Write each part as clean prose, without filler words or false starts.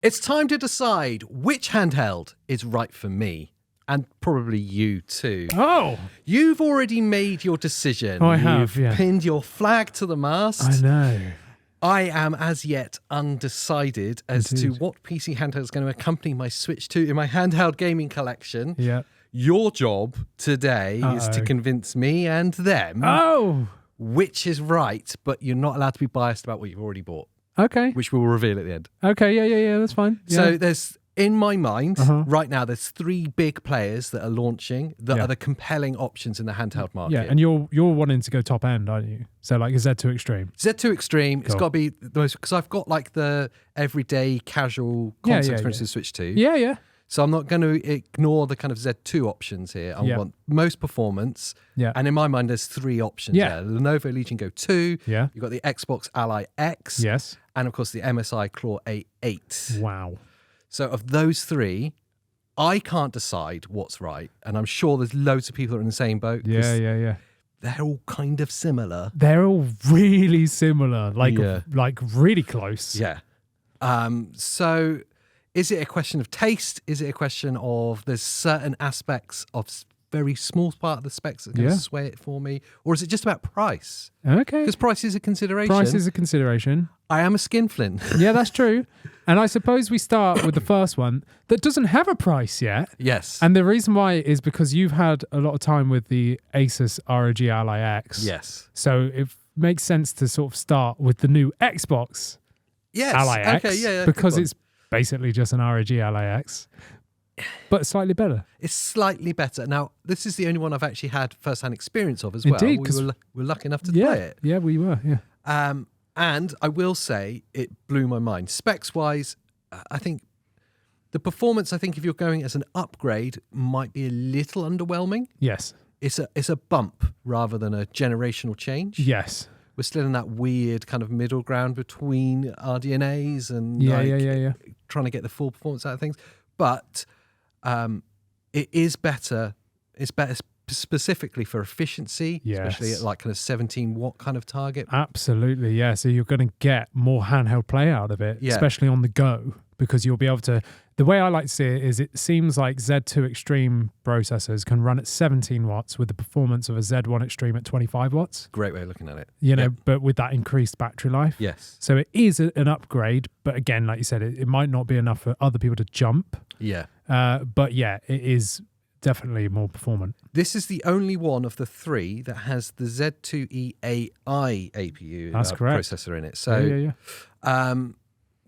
It's time to decide which handheld is right for me. And probably you too. Oh! You've already made your decision. I have, You've pinned your flag to the mast. I know. I am as yet undecided as to what PC handheld is going to accompany my Switch 2 in my handheld gaming collection. Yeah. Your job today is to convince me and them which is right, but you're not allowed to be biased about what you've already bought. Okay. Which we'll reveal at the end. Okay, yeah, that's fine. Yeah. So there's, in my mind, right now, there's 3 big players that are launching that are the compelling options in the handheld market. Yeah, and you're wanting to go top end, aren't you? So like a Z2 Extreme. Z2 Extreme, it's got to be the most, because I've got like the everyday casual console experience with Switch 2. Yeah. So I'm not going to ignore the kind of Z2 options here. I want most performance. Yeah. And in my mind, there's 3 options there. Lenovo Legion Go 2. Yeah. You've got the Xbox Ally X. Yes. And of course, the MSI Claw A8. Wow. So of those 3, I can't decide what's right. And I'm sure there's loads of people that are in the same boat. Yeah. They're all kind of similar. They're all really similar, like really close. Yeah. So is it a question of taste? Is it a question of there's certain aspects of very small part of the specs that are going to sway it for me? Or is it just about price? Okay. Because price is a consideration. Price is a consideration. I am a skinflint. Yeah, that's true. And I suppose we start with the first one that doesn't have a price yet. Yes. And the reason why is because you've had a lot of time with the Asus ROG Ally X. Yes. So it makes sense to sort of start with the new Xbox Ally X. Okay, yeah. Because it's basically just an ROG Ally X, but slightly better. It's slightly better. Now, this is the only one I've actually had first-hand experience of as Indeed, well. We were lucky enough to play it. Yeah, we were, yeah. And I will say it blew my mind. Specs-wise, I think the performance, if you're going as an upgrade, might be a little underwhelming. Yes. It's a bump rather than a generational change. Yes. We're still in that weird kind of middle ground between RDNAs and trying to get the full performance out of things. But it is better. It's better specifically for efficiency, especially at like kind of 17 watt kind of target. Absolutely, yeah. So you're going to get more handheld play out of it, especially on the go, because you'll be able to. The way I like to see it is it seems like Z2 Extreme processors can run at 17 watts with the performance of a Z1 Extreme at 25 watts. Great way of looking at it. You know, but with that increased battery life. Yes. So it is an upgrade, but again, like you said, it might not be enough for other people to jump. Yeah. But yeah, it is definitely more performant. This is the only one of the 3 that has the Z2E AI APU processor in it. So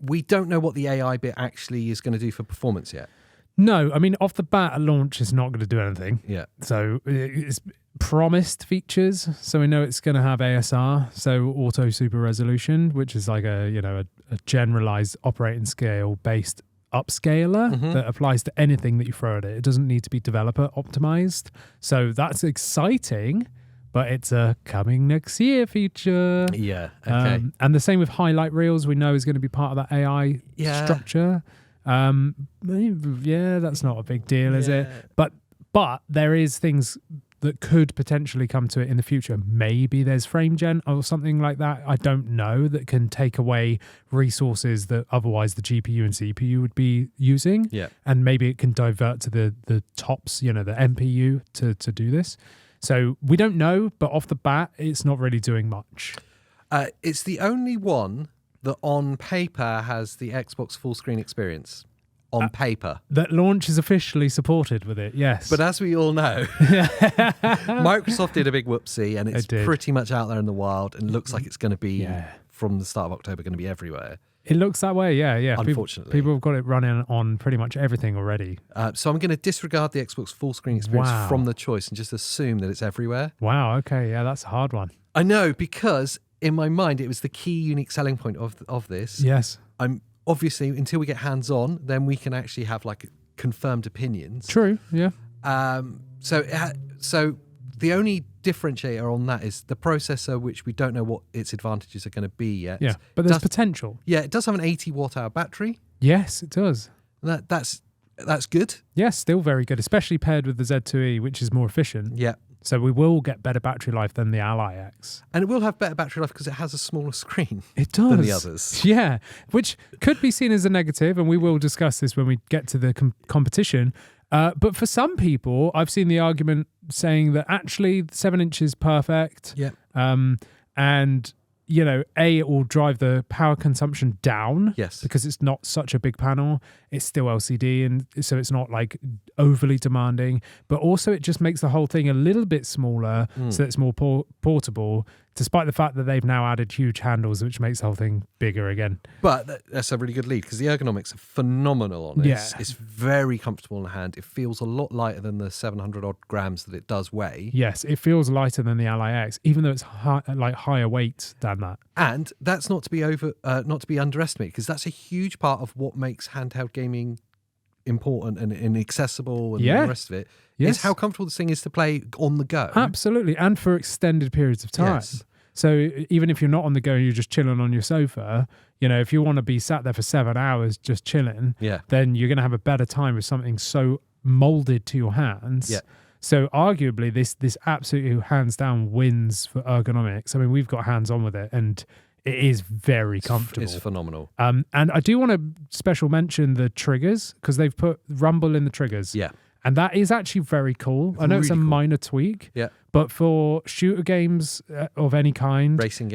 we don't know what the AI bit actually is going to do for performance yet. No, I mean, off the bat, at launch, it's not going to do anything. Yeah. So it's promised features. So we know it's going to have ASR, so auto super resolution, which is like a generalized operating scale based upscaler that applies to anything that you throw at it. It doesn't need to be developer optimized. So that's exciting, but it's a coming next year feature. Yeah, okay. And the same with highlight reels, we know is going to be part of that AI structure. That's not a big deal, is it? But there is things that could potentially come to it in the future. Maybe there's frame gen or something like that. I don't know, that can take away resources that otherwise the GPU and CPU would be using. Yeah. And maybe it can divert to the TOPS, the MPU to do this. So we don't know, but off the bat, it's not really doing much. It's the only one that on paper has the Xbox full screen experience. On paper. That launch is officially supported with it, yes. But as we all know, Microsoft did a big whoopsie, and it's pretty much out there in the wild and looks like it's going to be, from the start of October, going to be everywhere. It looks that way, yeah. Unfortunately. People have got it running on pretty much everything already. So I'm going to disregard the Xbox full screen experience from the choice and just assume that it's everywhere. Wow, okay, yeah, that's a hard one. I know, because in my mind, it was the key unique selling point of this. Yes. Obviously, until we get hands-on, then we can actually have like confirmed opinions. True, yeah. So the only differentiator on that is the processor, which we don't know what its advantages are going to be yet. Yeah, but there's potential. Yeah, it does have an 80 watt-hour battery. Yes, it does. That's good. Yes, still very good, especially paired with the Z2E, which is more efficient. Yeah. So we will get better battery life than the Ally X. And it will have better battery life because it has a smaller screen than the others. Yeah, which could be seen as a negative, and we will discuss this when we get to the competition. But for some people, I've seen the argument saying that actually 7 inches is perfect. Yeah. And, it will drive the power consumption down. Yes. Because it's not such a big panel. It's still LCD, and so it's not like overly demanding. But also it just makes the whole thing a little bit smaller so that it's more portable, despite the fact that they've now added huge handles, which makes the whole thing bigger again. But that's a really good lead because the ergonomics are phenomenal on it. Yeah. It's very comfortable in the hand. It feels a lot lighter than the 700 odd grams that it does weigh. Yes, it feels lighter than the Ally X, even though it's higher weight than that. And that's not to be underestimated, because that's a huge part of what makes handheld gaming important and accessible and the rest of it. Yes. Is how comfortable this thing is to play on the go. Absolutely, and for extended periods of time. Yes. So even if you're not on the go, you're just chilling on your sofa, if you want to be sat there for 7 hours just chilling, then you're going to have a better time with something so molded to your hands. Yeah. So arguably this absolutely hands down wins for ergonomics. I mean, we've got hands on with it, and it is very comfortable. It's phenomenal. And I do want to special mention the triggers, because they've put rumble in the triggers. Yeah. And that is actually very cool. I know it's a minor tweak. Yeah. But for shooter games of any kind, racing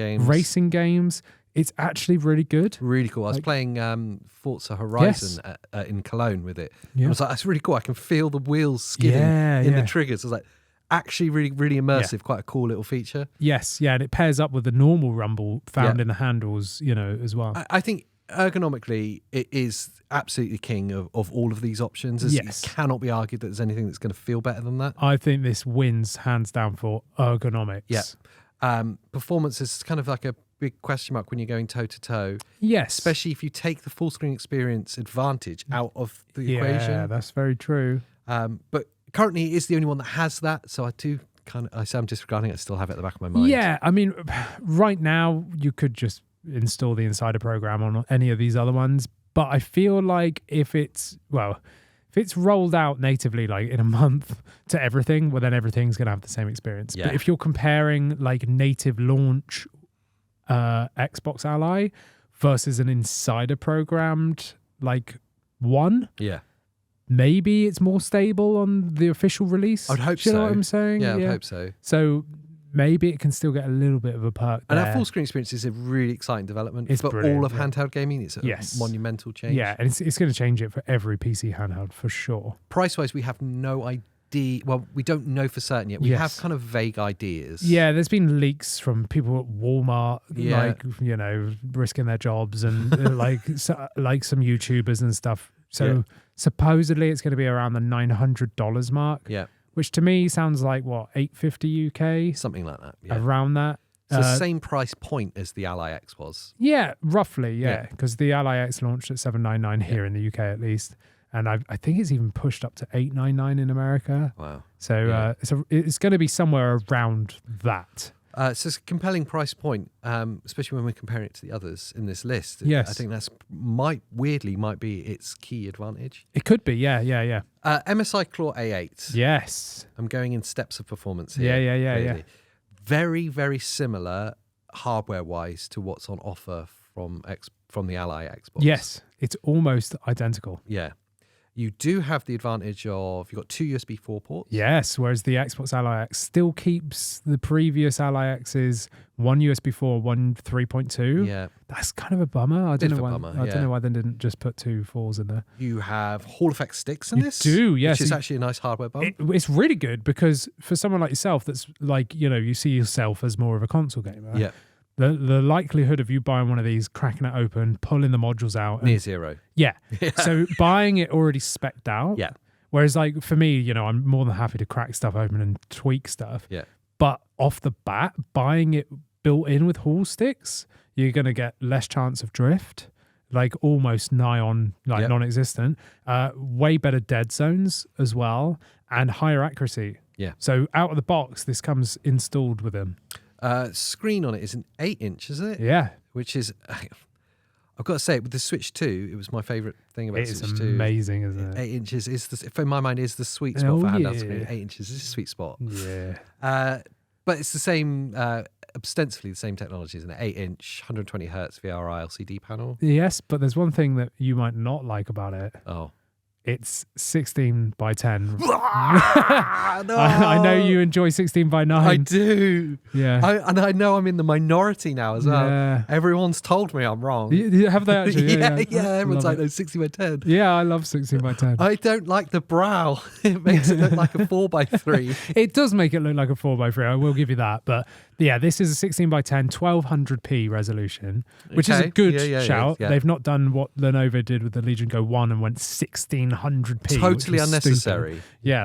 games, it's actually really good. Really cool. I was playing Forza Horizon in Cologne with it. Yeah. I was like, that's really cool. I can feel the wheels skidding in the triggers. I was like, actually really, really immersive. Yeah. Quite a cool little feature. Yes, yeah. And it pairs up with the normal rumble found in the handles, as well. I think ergonomically, it is absolutely king of all of these options. It cannot be argued that there's anything that's going to feel better than that. I think this wins hands down for ergonomics. Yeah. Performance is kind of like a big question mark when you're going toe to toe. Yes. Especially if you take the full screen experience advantage out of the equation. Yeah, that's very true. But currently it is the only one that has that. So I say I'm disregarding it. I still have it at the back of my mind. Yeah. I mean, right now you could just install the Insider program on any of these other ones, but I feel like if it's rolled out natively like in a month to everything, well then everything's going to have the same experience. But if you're comparing like native launch Xbox Ally versus an Insider programmed like one, maybe it's more stable on the official release. I'd hope so. You know what I'm saying? Yeah, I'd hope so. So maybe it can still get a little bit of a perk there. And our full screen experience is a really exciting development. It's for all of handheld gaming. It's a monumental change. Yeah, and it's going to change it for every PC handheld for sure. Price-wise, we have no idea. Well, we don't know for certain yet. We have kind of vague ideas. Yeah, there's been leaks from people at Walmart, risking their jobs, and like some YouTubers and stuff. So supposedly it's going to be around the $900 mark. Yeah. Which to me sounds like what, $850 UK? Something like that. Yeah. Around that. It's the same price point as the Ally X was. Yeah, roughly, yeah. Because the Ally X launched at $799 here in the UK at least. And I think it's even pushed up to $899 in America. Wow. So it's going to be somewhere around that. So it's a compelling price point, especially when we're comparing it to the others in this list. Yes. I think that's might be its key advantage. It could be, yeah. MSI Claw A8. Yes. I'm going in steps of performance here. Yeah. Very, very similar hardware-wise to what's on offer from the Ally Xbox. Yes, it's almost identical. Yeah. You do have the advantage of, you've got 2 USB 4 ports. Yes, whereas the Xbox Ally X still keeps the previous Ally X's, one USB 4, one 3.2. Yeah. That's kind of a bummer. I don't know why they didn't just put 2 4s in there. You have Hall effect sticks in this. You do, yes. Which is actually a nice hardware bump. It's really good because for someone like yourself that's like, you see yourself as more of a console gamer. Yeah. The likelihood of you buying one of these, cracking it open, pulling the modules out. Near zero. Yeah. So buying it already spec'd out. Yeah. Whereas like for me, I'm more than happy to crack stuff open and tweak stuff. Yeah. But off the bat, buying it built in with Hall sticks, you're going to get less chance of drift, like almost nigh on non-existent. Way better dead zones as well, and higher accuracy. Yeah. So out of the box, this comes installed with them. Screen on it is an 8-inch, is it? Yeah. Which is, I've got to say, with the Switch 2, it was my favourite thing about the Switch 2. It's amazing, isn't it? 8 inches is, in my mind, is the sweet spot for handheld screen. 8 inches is a sweet spot. Yeah. But it's the same, ostensibly the same technology, isn't it? 8-inch, 120 hertz VRI LCD panel. Yes, but there's one thing that you might not like about it. Oh. It's 16 by 10. No! I know you enjoy 16 by 9. I do. Yeah. And I know I'm in the minority now as well. Yeah. Everyone's told me I'm wrong. Have they actually? Yeah. Everyone's like, no, 16 by 10. Yeah, I love 16 by 10. I don't like the brow. It makes it look like a 4 by 3. It does make it look like a 4 by 3. I will give you that. But yeah, this is a 16 by 10, 1200p resolution, which is a good shout. Yeah. They've not done what Lenovo did with the Legion Go 1 and went 1600p. Totally unnecessary. Stupid. Yeah,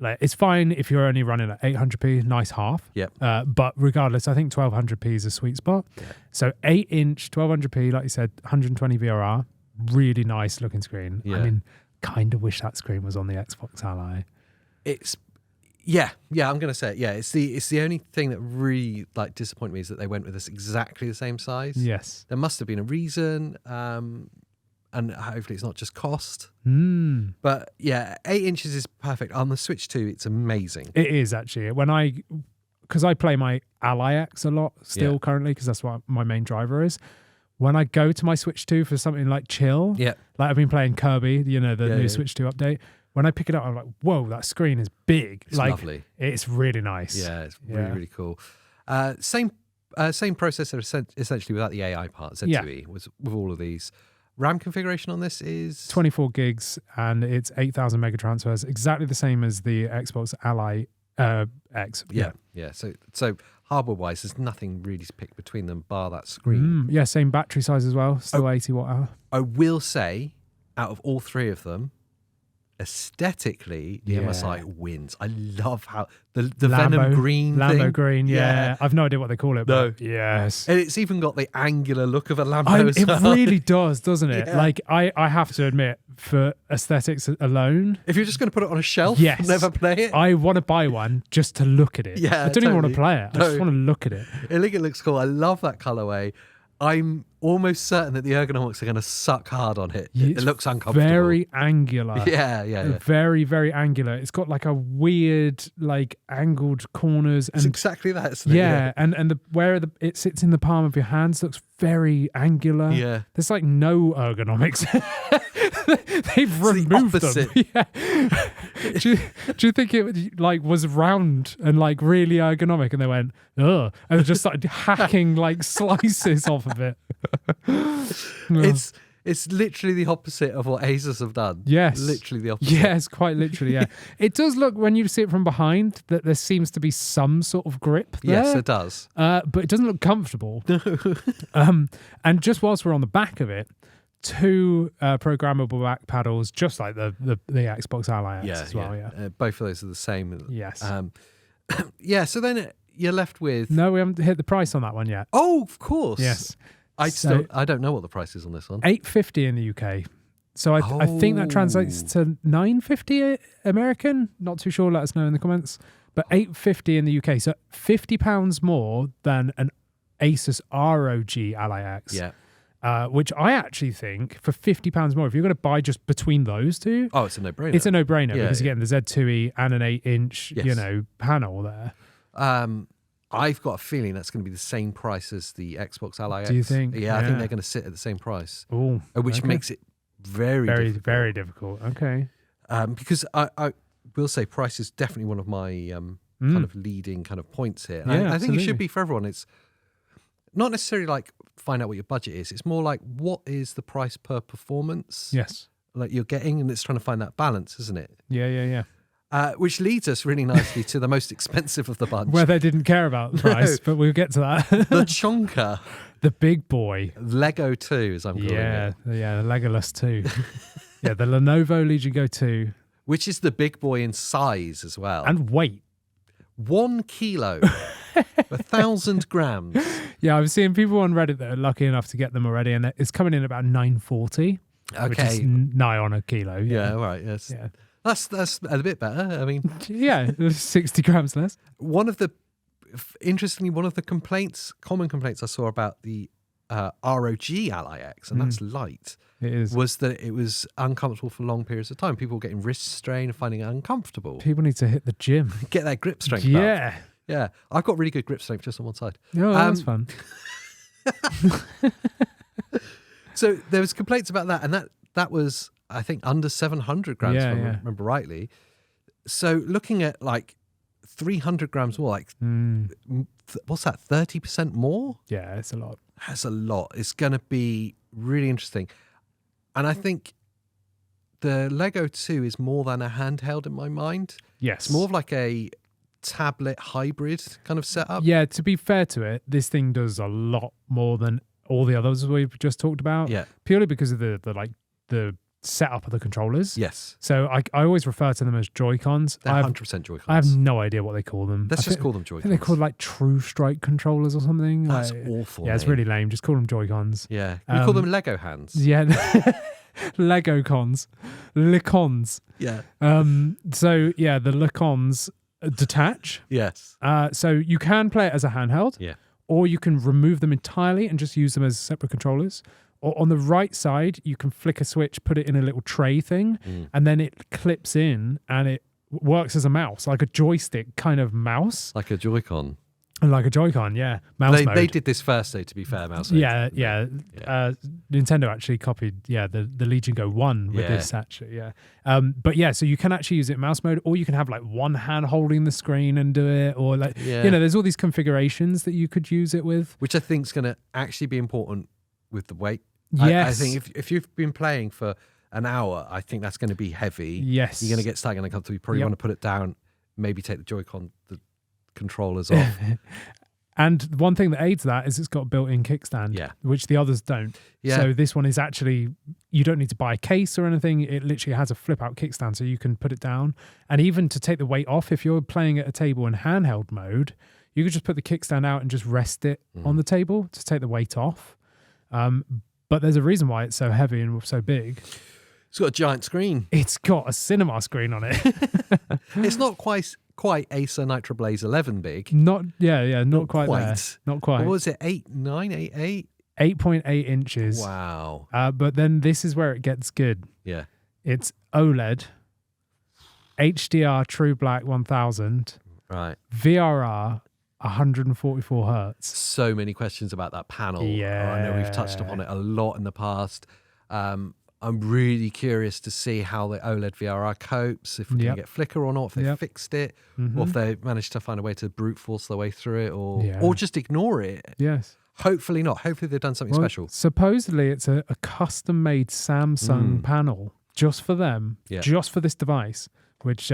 like it's fine if you're only running at 800p, nice half. Yep. But regardless, I think 1200p is a sweet spot. Yeah. So 8-inch, 1200p, like you said, 120 VRR, really nice looking screen. Yeah. I mean, kind of wish that screen was on the Xbox Ally. I'm gonna say it. Yeah, it's the only thing that really like disappointed me is that they went with this exactly the same size. Yes, there must have been a reason, and hopefully it's not just cost. But yeah, 8 inches is perfect on the Switch 2. It's amazing. It is actually because I play my Ally X a lot still currently because that's what my main driver is. When I go to my Switch 2 for something like chill, like I've been playing Kirby, the new Switch 2 update. When I pick it up, I'm like, whoa, that screen is big. It's lovely. It's really nice. Yeah, it's really, really cool. Same processor essentially without the AI part, Z2E, with all of these. RAM configuration on this is 24 gigs and it's 8,000 mega transfers, exactly the same as the Xbox Ally X. Yeah. So hardware-wise, there's nothing really to pick between them bar that screen. Yeah, same battery size as well, still 80 watt hour. I will say, out of all three of them, aesthetically, the MSI wins. I love how the Venom green Lambo green, yeah. I've no idea what they call it, but yes. And it's even got the angular look of a Lambo as well. It really does, doesn't it? Yeah. Like, I have to admit, for aesthetics alone... If you're just going to put it on a shelf and never play it... I want to buy one just to look at it. Yeah, I don't even want to play it. I just want to look at it. I think it looks cool. I love that colourway. I'm almost certain that the ergonomics are going to suck hard on it. It looks uncomfortable. Very angular. Yeah. Very, very angular. It's got like a weird, like angled corners. And it's exactly that, isn't it? Yeah, and where it sits in the palm of your hands looks very angular. Yeah. There's like no ergonomics. They've removed them. Yeah. Do you think it like was round and like really ergonomic and they went, ugh, and just started hacking like slices off of it? It's literally the opposite of what Asus have done. Yes. Literally the opposite. Yes, quite literally, yeah. It does look, when you see it from behind, that there seems to be some sort of grip there. Yes, it does. But it doesn't look comfortable. And just whilst we're on the back of it, 2 programmable back paddles, just like the Xbox Ally X as well. Yeah. Both of those are the same. Yes. So then you're left with... No, we haven't hit the price on that one yet. Oh, of course. Yes. I don't know what the price is on this one. $850 in the UK. So I think that translates to $950 American. Not too sure. Let us know in the comments. But $850 in the UK. So £50 more than an Asus ROG Ally X. Yeah. Which I actually think for £50 more, if you're going to buy just between those two, it's a no-brainer. It's a no-brainer because you're getting the Z2E and an 8-inch, panel there. I've got a feeling that's going to be the same price as the Xbox Ally X. Do you think? Yeah, I think they're going to sit at the same price. Oh, which makes it very difficult. Very difficult. Okay. Because I will say price is definitely one of my kind of leading kind of points here. And I think it should be for everyone. It's not necessarily like find out what your budget is. It's more like what is the price per performance? Yes. Like you're getting, and it's trying to find that balance, isn't it? Yeah. Which leads us really nicely to the most expensive of the bunch. Where they didn't care about the price, but we'll get to that. The Chonker. The big boy. Lego 2, as I'm calling it. Yeah, the Legolas 2. Yeah, the Lenovo Legion Go 2. Which is the big boy in size as well. And weight. 1 kilo. 1,000 grams. Yeah, I've seen people on Reddit that are lucky enough to get them already, and it's coming in about 940. Okay. Which is nigh on a kilo. Yeah, all right. Yes. Yeah. That's a bit better. I mean, 60 grams less. Interestingly, one of the common complaints I saw about the ROG Ally X, and that's light, it is. was that it was uncomfortable for long periods of time. People were getting wrist strain and finding it uncomfortable. People need to hit the gym. Get that grip strength Yeah. up. Yeah. I've got really good grip strength just on one side. Oh, that's fun. So there was complaints about that, and that was, I think, under 700 grams, if I remember rightly. So looking at like 300 grams more, like what's that, 30% more? Yeah, it's a lot. That's a lot. It's going to be really interesting. And I think the Lego 2 is more than a handheld in my mind. Yes. It's more of like a tablet hybrid kind of setup. Yeah, to be fair to it, this thing does a lot more than all the others we've just talked about. Yeah. Purely because of the setup of the controllers. Yes. So I always refer to them as Joy-Cons. They're 100% Joy-Cons. I have no idea what they call them. Let's just call them Joy-Cons. I think they're called like True Strike controllers or something. That's like, awful. Yeah, it's really lame. Just call them Joy-Cons. Yeah. Can we call them Lego hands? Yeah. Lego cons. Licons. Yeah. So yeah, the Licons detach. Yes. So you can play it as a handheld. Yeah. Or you can remove them entirely and just use them as separate controllers. Or on the right side, you can flick a switch, put it in a little tray thing, and then it clips in and it works as a mouse, like a joystick kind of mouse. Like a Joy-Con. Like a Joy-Con, yeah. Mouse mode. They did this first, though, to be fair, mouse mode. Yeah. Nintendo actually copied, the Legion Go 1 with this, actually, yeah. But yeah, so you can actually use it mouse mode, or you can have like one hand holding the screen and do it, or like, there's all these configurations that you could use it with. Which I think is going to actually be important with the weight. Yes. I think if you've been playing for an hour, I think that's going to be heavy. Yes. You're going to get stuck and uncomfortable. You probably want to put it down, maybe take the Joy-Con, the controllers off. And one thing that aids that is it's got a built-in kickstand, which the others don't. Yeah. So this one is actually, you don't need to buy a case or anything. It literally has a flip-out kickstand, so you can put it down. And even to take the weight off, if you're playing at a table in handheld mode, you could just put the kickstand out and just rest it on the table to take the weight off. But there's a reason why it's so heavy and so big. It's got a giant screen. It's got a cinema screen on it. It's not quite Acer Nitro Blaze 11 big. Not quite there. Not quite. What was it? 8.8? 8.8 inches. Wow. But then this is where it gets good. Yeah. It's OLED, HDR True Black 1000, right? VRR 144 hertz. So many questions about that panel. Yeah. I know we've touched upon it a lot in the past. I'm really curious to see how the OLED VRR copes, if we're going to get flicker or not, if they fixed it, or if they managed to find a way to brute force their way through it, or just ignore it. Yes. Hopefully not. Hopefully they've done something special. Supposedly it's a custom-made Samsung panel just for them, just for this device, which,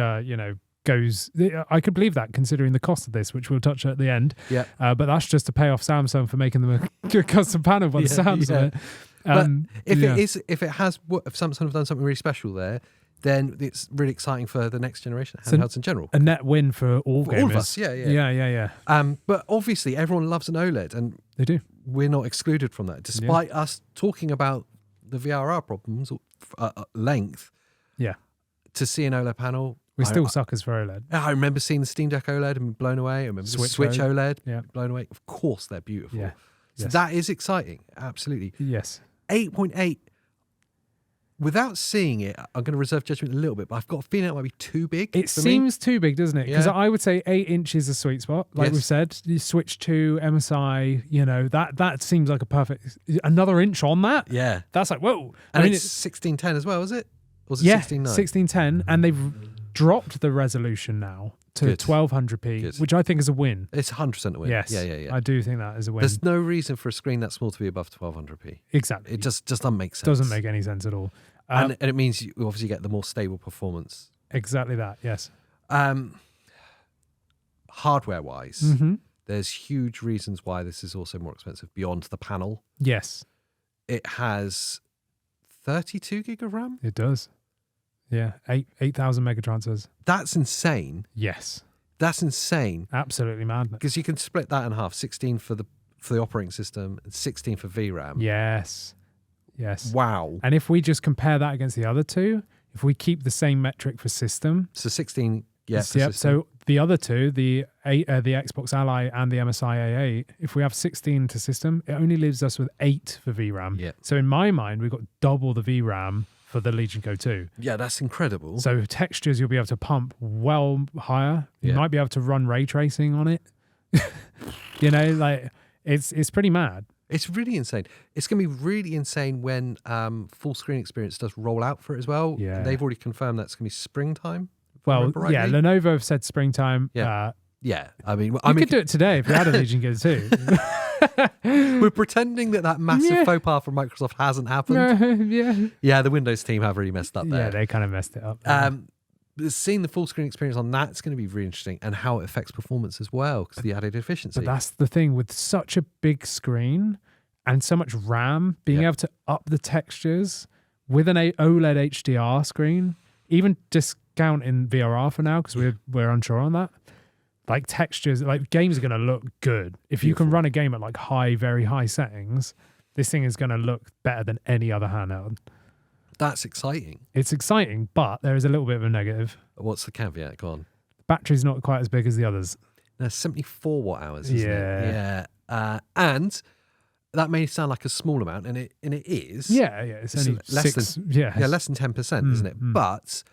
goes... I could believe that considering the cost of this, which we'll touch at the end. Yeah. But that's just to pay off Samsung for making them a custom panel by the sounds of it. But if Samsung have done something really special there, then it's really exciting for the next generation of handhelds in general. A net win for all gamers. All of us, yeah. But obviously everyone loves an OLED, and they do. We're not excluded from that, despite us talking about the VRR problems length. Yeah. To see an OLED panel, we're still suckers for OLED. I remember seeing the Steam Deck OLED and blown away. I remember the Switch OLED, blown away. Of course, they're beautiful. Yeah. So that is exciting. Absolutely. Yes. 8.8. Without seeing it, I'm going to reserve judgment a little bit, but I've got a feeling it might be too big. It seems too big, doesn't it? Because I would say 8 inches is a sweet spot. Like we've said, you switch to MSI, that seems like a perfect... Another inch on that? Yeah. That's like, whoa. And it's 1610 as well, is it? Or was it 16.9? 1610. And they've dropped the resolution now to 1200p, which I think is a win. It's 100% a win. Yes. Yeah. I do think that is a win. There's no reason for a screen that small to be above 1200p. Exactly. It just doesn't make sense. Doesn't make any sense at all. And it means you obviously get the more stable performance. Exactly that, yes. Hardware-wise, there's huge reasons why this is also more expensive beyond the panel. Yes. It has 32 gig of RAM. It does. Yeah, 8,000 megatransfers. That's insane. Yes. That's insane. Absolutely mad. Because you can split that in half, 16 for the operating system and 16 for VRAM. Yes. Yes. Wow. And if we just compare that against the other two, if we keep the same metric for system... So 16 Yeah. So the other two, the Xbox Ally and the MSI A8, if we have 16 to system, it only leaves us with 8 for VRAM. Yeah. So in my mind, we've got double the VRAM for the Legion Go 2. Yeah, that's incredible. So textures you'll be able to pump well higher. You might be able to run ray tracing on it. Like it's pretty mad. It's really insane. It's going to be really insane when full screen experience does roll out for it as well. Yeah. They've already confirmed that's going to be springtime. Well, yeah, Lenovo have said springtime. Yeah. I mean, you could do it today if you had a Legion Go 2. We're pretending that massive faux pas from Microsoft hasn't happened. Yeah, the Windows team have really messed up there. Yeah, they kind of messed it up. Seeing the full screen experience on that's going to be really interesting, and how it affects performance as well, because the added efficiency. But that's the thing with such a big screen and so much RAM, being able to up the textures with an OLED HDR screen, even discount in VRR for now because we're unsure on that. Like textures, like games are going to look good. If you can run a game at like very high settings, this thing is going to look better than any other handheld. That's exciting. It's exciting, but there is a little bit of a negative. What's the caveat? Go on. Battery's not quite as big as the others. There's 74 watt hours, isn't it? Yeah. And that may sound like a small amount, and it is. Yeah. It's only less than less than 10%, isn't it? But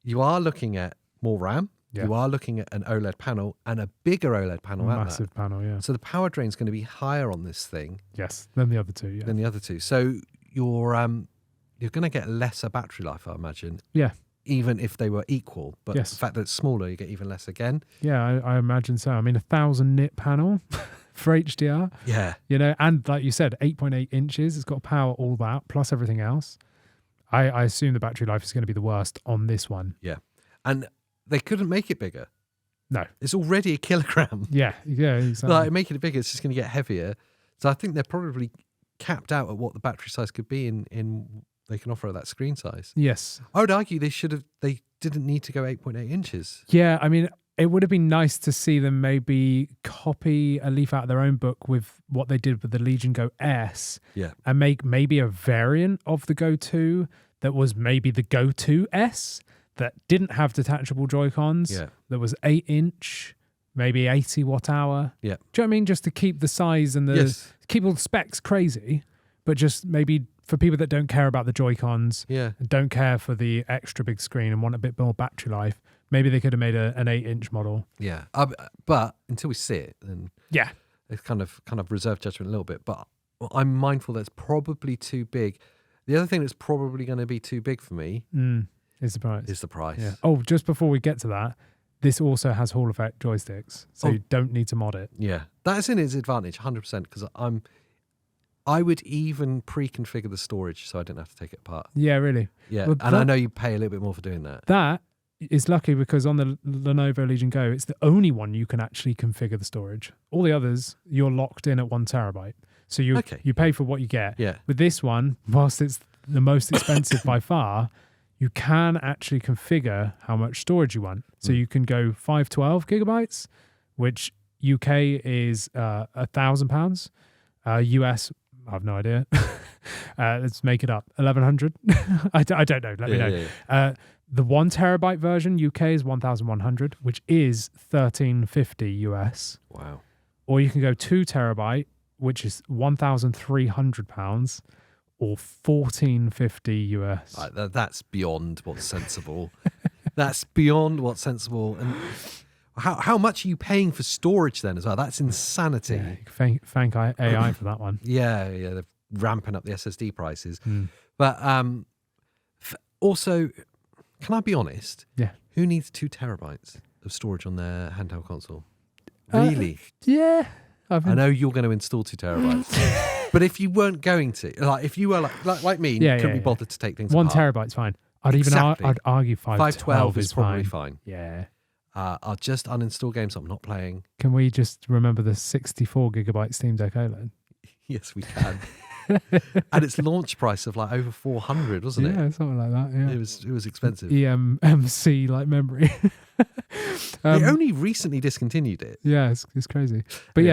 you are looking at more RAM. Yeah. You are looking at an OLED panel and a bigger OLED panel. Massive panel, yeah. So the power drain is going to be higher on this thing. Yes, than the other two. Yeah. Than the other two. So you're going to get lesser battery life, I imagine. Yeah. Even if they were equal, but the fact that it's smaller, you get even less again. Yeah, I imagine so. I mean, 1,000 nit panel for HDR. Yeah. And like you said, 8.8 inches. It's got power all that plus everything else. I assume the battery life is going to be the worst on this one. Yeah, and they couldn't make it bigger. No, it's already a kilogram. Yeah, exactly. Like making it bigger, it's just going to get heavier. So I think they're probably capped out at what the battery size could be in they can offer at that screen size. Yes, I would argue they didn't need to go 8.8 inches. Yeah, I mean, it would have been nice to see them maybe copy a leaf out of their own book with what they did with the Legion Go S. Yeah, and make maybe a variant of the Go 2 that was maybe the Go 2 S. That didn't have detachable Joy-Cons. Yeah. That was 8-inch, maybe 80 watt hour. Yeah. Do you know what I mean? Just to keep the size and keep all the specs crazy, but just maybe for people that don't care about the Joy-Cons, don't care for the extra big screen and want a bit more battery life, maybe they could have made an 8-inch model. Yeah. But until we see it, then it's kind of reserve judgment a little bit. But I'm mindful that it's probably too big. The other thing that's probably going to be too big for me is the price. Yeah. Oh, just before we get to that, this also has Hall effect joysticks, so you don't need to mod it. Yeah, that's in its advantage, 100%. Because I would even pre-configure the storage so I didn't have to take it apart. Yeah, really. Yeah, well, and I know you pay a little bit more for doing that. That is lucky because on the Lenovo Legion Go, it's the only one you can actually configure the storage. All the others, you're locked in at 1 terabyte. So you pay for what you get. Yeah. With this one, whilst it's the most expensive by far, you can actually configure how much storage you want. So you can go 512 gigabytes, which UK is £1,000. US, I have no idea. Let's make it up. 1,100. I don't know. Let me know. Yeah. The 1 terabyte version UK is 1,100, which is $1,350 US. Wow. Or you can go 2 terabyte, which is £1,300. Or $1,450 US. That's beyond what's sensible. That's beyond what's sensible. And how much are you paying for storage then as well? That's insanity. Yeah, thank AI for that one. Yeah, they're ramping up the SSD prices. But also, can I be honest? Yeah. Who needs 2 terabytes of storage on their handheld console? Really? Yeah. I know you're going to install 2 terabytes. But if you weren't going to, like if you were like me, couldn't be bothered to take things 1 apart. terabyte's fine. I'd argue 512 is probably fine. Yeah. I'll just uninstall games I'm not playing. Can we just remember the 64 gigabyte Steam Deck OLED? Yes, we can. And its launch price of like over 400, wasn't it? Yeah, something like that. Yeah, it was expensive. EMMC like memory. They only recently discontinued it. Yeah, it's crazy. But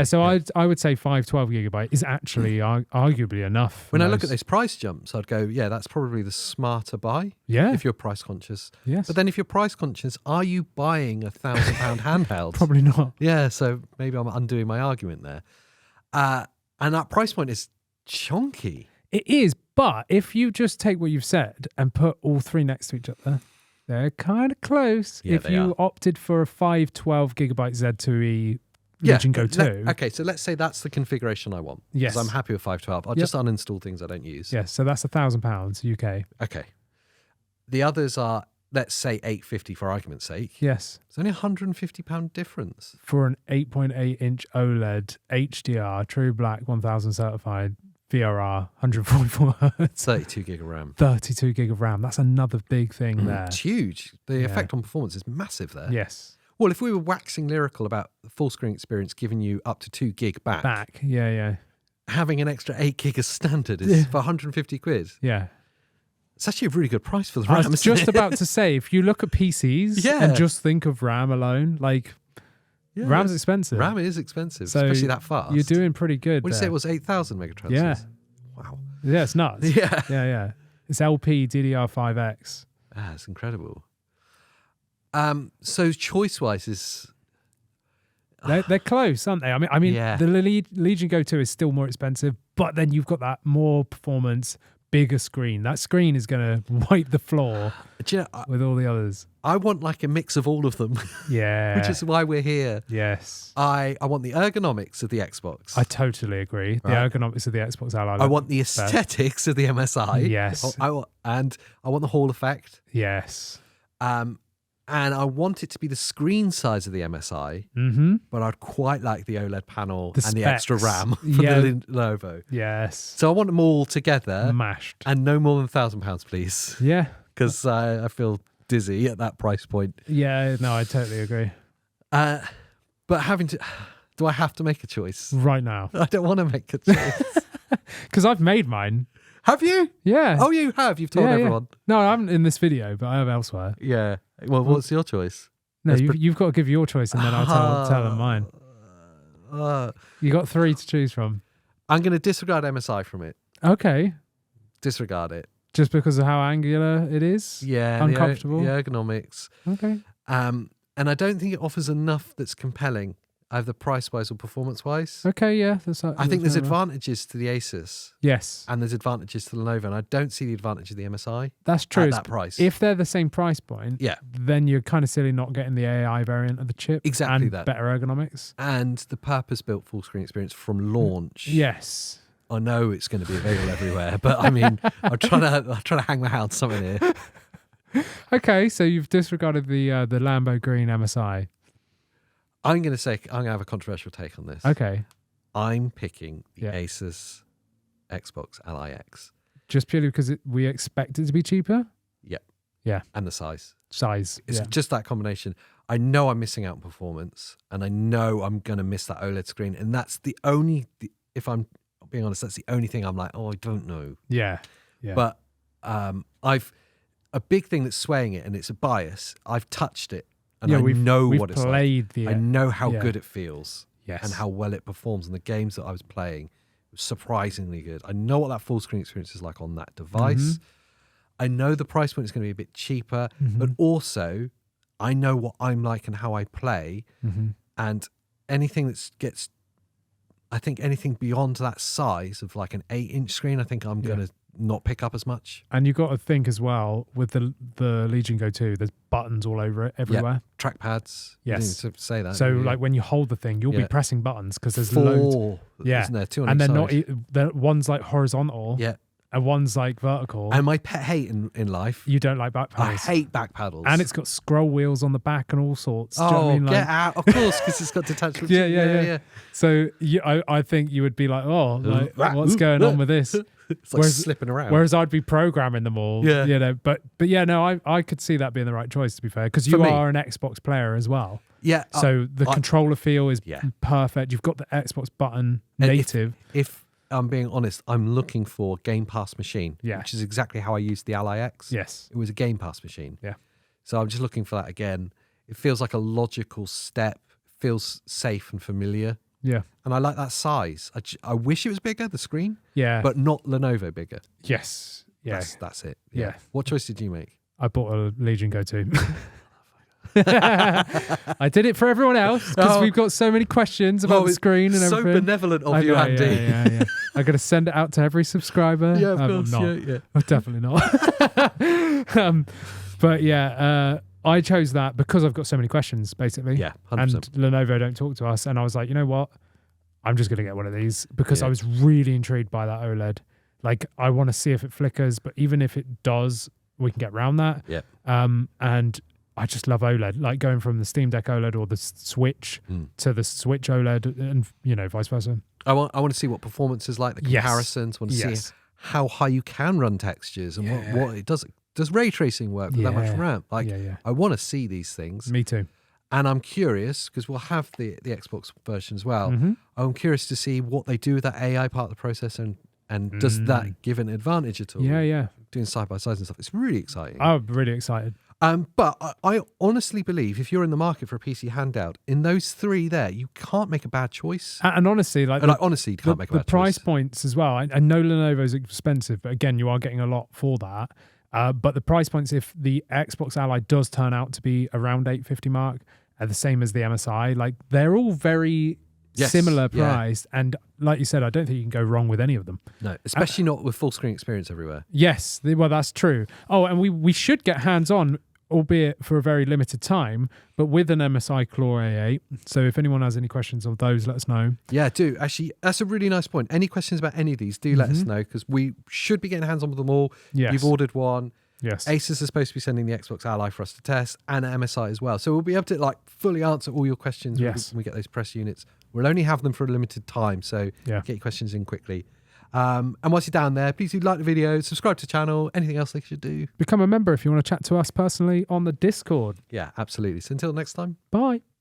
I would say 512 gigabyte is actually arguably enough. When I look at those price jumps, I'd go, yeah, that's probably the smarter buy. Yeah. If you're price conscious. Yes. But then if you're price conscious, are you buying a £1,000 handheld? Probably not. Yeah, so maybe I'm undoing my argument there. And that price point is chunky. It is, but if you just take what you've said and put all three next to each other, they're kind of close. Yeah, if you opted for a 512 gigabyte Z2E Legion Go 2. Okay, so let's say that's the configuration I want. Yes. Because I'm happy with 512. I'll just uninstall things I don't use. Yes, so that's £1,000 UK. Okay. The others are, let's say, 850 for argument's sake. Yes. It's only £150 difference. For an 8.8-inch OLED HDR, True Black 1000 certified, VRR, 144 hertz. 32 gig of RAM. 32 gig of RAM. That's another big thing there. It's huge. The effect on performance is massive there. Yes. Well, if we were waxing lyrical about the full screen experience giving you up to 2 gig back. Yeah. Having an extra 8 gig as standard is for 150 quid. Yeah. It's actually a really good price for the RAM. I was just about to say, if you look at PCs and just think of RAM alone, like RAM's expensive. RAM is expensive, so especially that fast. You're doing pretty good. What did you say it was? 8,000 megatransfers? Yeah. Wow. Yeah, it's nuts. Yeah. It's LP DDR5X. It's incredible. So choice-wise is... They're close, aren't they? I mean, the Legion Go 2 is still more expensive, but then you've got that more performance, bigger screen. That screen is going to wipe the floor with all the others. I want like a mix of all of them. Yeah. Which is why we're here. Yes. I want the ergonomics of the Xbox. I totally agree. The ergonomics of the Xbox Ally. I want the aesthetics of the MSI. Yes. I want the Hall effect. Yes. And I want it to be the screen size of the MSI, but I'd quite like the OLED panel and the extra RAM for the Lenovo. Yes. So I want them all together. Mashed. And no more than £1,000, please. Yeah. Because I feel dizzy at that price point. Yeah, no, I totally agree. But do I have to make a choice? Right now. I don't want to make a choice. Because I've made mine. Have you? Yeah. Oh, you have? You've told everyone? Yeah. No, I haven't in this video, but I have elsewhere. Yeah. Well, what's your choice? No, you've got to give your choice and then I'll tell them mine. You got 3 to choose from. I'm going to disregard MSI from it. Okay. Disregard it. Just because of how angular it is? Yeah. Uncomfortable? The ergonomics. Okay. And I don't think it offers enough that's compelling, either price-wise or performance-wise. Okay, yeah. I think there's advantages to the Asus. Yes. And there's advantages to the Lenovo, and I don't see the advantage of the MSI. That's true. At that price. If they're the same price point, then you're kind of silly not getting the AI variant of the chip. Exactly and that. Better ergonomics. And the purpose-built full-screen experience from launch. Yes. I know it's going to be available everywhere, but I mean, I'm trying to hang my hat on something here. Okay, so you've disregarded the Lambo Green MSI. I'm going to have a controversial take on this. Okay. I'm picking the Asus Xbox Ally X. Just purely because we expect it to be cheaper? Yeah. Yeah. And the size. It's just that combination. I know I'm missing out on performance, and I know I'm going to miss that OLED screen, and that's the only... If I'm being honest, that's the only thing I'm like, I don't know. Yeah. But a big thing that's swaying it, and it's a bias, I've touched it. And I know what it's like. I know how good it feels. Yes. And how well it performs. And the games that I was playing was surprisingly good. I know what that full screen experience is like on that device. I know the price point is going to be a bit cheaper, but also I know what I'm like and how I play. And anything I think anything beyond that size of like an 8-inch screen, I think I'm going to not pick up as much. And you've got to think as well with the Legion Go 2, there's buttons all over it everywhere. Trackpads. Yes. To say that. So like when you hold the thing, you'll be pressing buttons because there's 4, loads. Yeah. Isn't there? 2 on and each they're side. one's like horizontal. Yeah. And one's like vertical. And my pet hate in life. You don't like back paddles. I hate back paddles. And it's got scroll wheels on the back and all sorts. Do you know what I mean? Get out. Of course, because it's got detachable. Yeah. So I think you would be like, what's going on with this? It's like slipping around. Whereas I'd be programming them all. Yeah. You know, but yeah, no, I could see that being the right choice, to be fair, because you are an Xbox player as well. Yeah. So the controller feel is perfect. You've got the Xbox button native. If I'm being honest, I'm looking for Game Pass machine, Yeah. which is exactly how I used the Ally X. Yes. It was a Game Pass machine. Yeah. So I'm just looking for that again. It feels like a logical step. Feels safe and familiar. Yeah. And I like that size. I wish it was bigger, the screen. Yeah. But not Lenovo bigger. Yes. Yeah. That's it. Yeah. What choice did you make? I bought a Legion Go too. I did it for everyone else because we've got so many questions about the screen and everything. So benevolent of you, Andy. Yeah. I'm going to send it out to every subscriber. Yeah, of course. I'm not. Yeah. I'm definitely not. But yeah, I chose that because I've got so many questions, basically. Yeah, 100%. And Lenovo don't talk to us. And I was like, you know what? I'm just going to get one of these because Yeah. I was really intrigued by that OLED. Like, I want to see if it flickers, but even if it does, we can get around that. Yeah. And I just love OLED, like going from the Steam Deck OLED or the Switch to the Switch OLED and, vice versa. I want to see what performance is like, the comparisons. Want to see how high you can run textures and what it does. Does ray tracing work with that much RAM? I want to see these things. Me too. And I'm curious, because we'll have the Xbox version as well. Mm-hmm. I'm curious to see what they do with that AI part of the process and does that give an advantage at all? Yeah. Doing side-by-sides and stuff. It's really exciting. I'm really excited. But I honestly believe if you're in the market for a PC handheld, in those three there, you can't make a bad choice. And honestly, honestly, you can't make a bad choice. The price points as well. I know Lenovo's expensive, but again, you are getting a lot for that. But the price points, if the Xbox Ally does turn out to be around $850 mark, are the same as the MSI. Like, they're all very similar priced. And like you said, I don't think you can go wrong with any of them. No, especially not with full screen experience everywhere. Yes, well, that's true. Oh, and we should get hands-on, albeit for a very limited time, but with an MSI Claw A8. So if anyone has any questions on those, let us know. Yeah, do. Actually, that's a really nice point. Any questions about any of these, do let us know, because we should be getting hands-on with them all. Yes. You've ordered one. Yes. Asus is supposed to be sending the Xbox Ally for us to test, and MSI as well. So we'll be able to fully answer all your questions when we get those press units. We'll only have them for a limited time, so get your questions in quickly. And once you're down there, please do like the video, subscribe to the channel. Anything else they should do? Become a member if you want to chat to us personally on the Discord. Yeah, absolutely. So until next time. Bye.